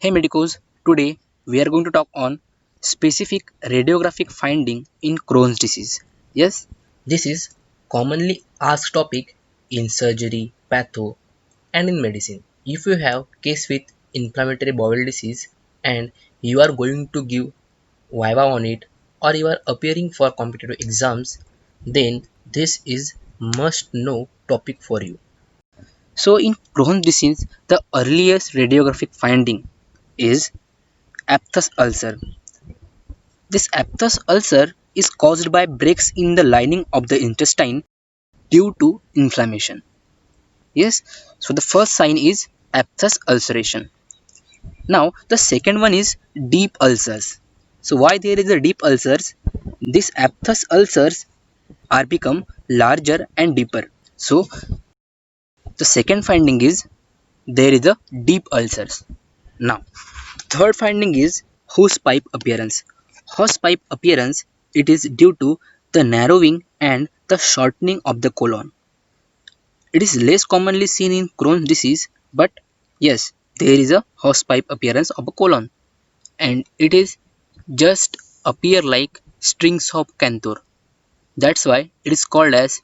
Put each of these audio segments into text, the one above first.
Hey medicos, today we are going to talk on specific radiographic finding in Crohn's disease. Yes, this is commonly asked topic in surgery, patho and in medicine. If you have case with inflammatory bowel disease and you are going to give viva on it or you are appearing for competitive exams, then this is must know topic for you. So in Crohn's disease, the earliest radiographic finding is aphthous ulcer. This aphthous ulcer is caused by breaks in the lining of the intestine due to inflammation. Yes, so the first sign is aphthous ulceration. Now the second one is deep ulcers. So why there is a deep ulcers? These aphthous ulcers are become larger and deeper. So the second finding is there is a deep ulcers. Now third finding is hose pipe appearance. Hose pipe appearance, it is due to the narrowing and the shortening of the colon. It is less commonly seen in Crohn's disease, but yes, there is a hose pipe appearance of a colon, and it is just appear like strings of Cantor. That's why it is called as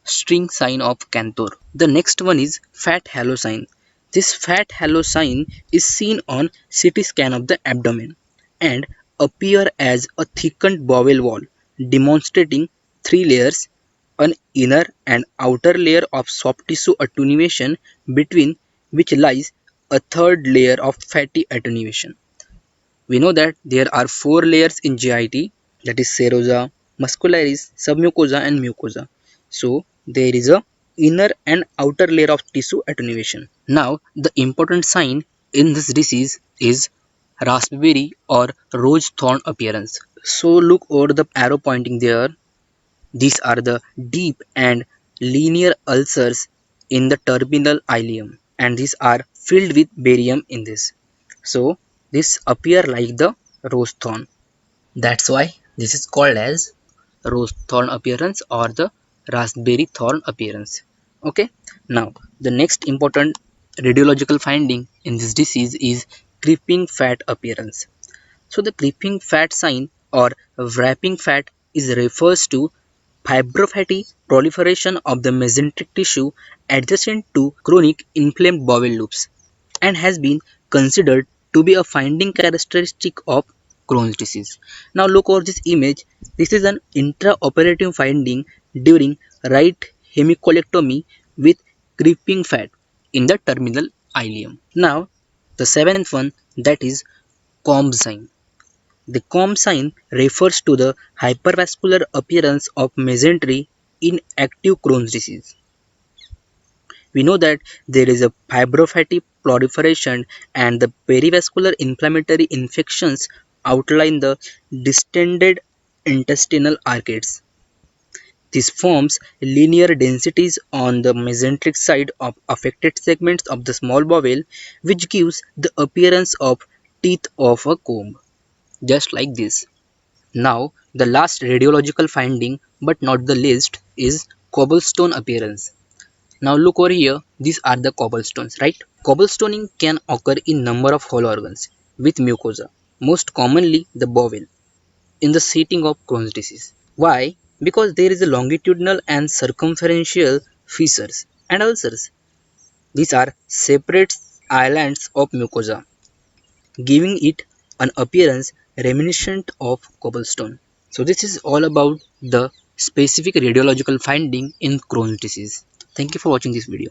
string sign of Cantor. The next one is fat halo sign. This fat halo sign is seen on CT scan of the abdomen and appear as a thickened bowel wall demonstrating three layers, an inner and outer layer of soft tissue attenuation between which lies a third layer of fatty attenuation. We know that there are four layers in GIT, that is serosa, muscularis, submucosa and mucosa. So there is a inner and outer layer of tissue attenuation. Now the important sign in this disease is raspberry or rose thorn appearance. So look over the arrow pointing there. These are the deep and linear ulcers in the terminal ileum, and these are filled with barium in this. So this appear like the rose thorn. That's why this is called as rose thorn appearance or the raspberry thorn appearance. Okay. Now the next important radiological finding in this disease is creeping fat appearance. So the creeping fat sign or wrapping fat is refers to fibrofatty proliferation of the mesenteric tissue adjacent to chronic inflamed bowel loops and has been considered to be a finding characteristic of Crohn's disease. Now look over this image. This is an intraoperative finding during right hemicolectomy with creeping fat in the terminal ileum. Now the seventh one, that is comb sign. The comb sign refers to the hypervascular appearance of mesentery in active Crohn's disease. We know that there is a fibrofatty proliferation and the perivascular inflammatory infections outline the distended intestinal arcades. This forms linear densities on the mesenteric side of affected segments of the small bowel, which gives the appearance of teeth of a comb, just like this. Now, the last radiological finding, but not the least, is cobblestone appearance. Now look over here, these are the cobblestones, right? Cobblestoning can occur in number of whole organs with mucosa, most commonly the bowel, in the setting of Crohn's disease. Why? Because there is a longitudinal and circumferential fissures and ulcers. These are separate islands of mucosa, giving it an appearance reminiscent of cobblestone. So this is all about the specific radiological finding in Crohn's disease. Thank you for watching this video.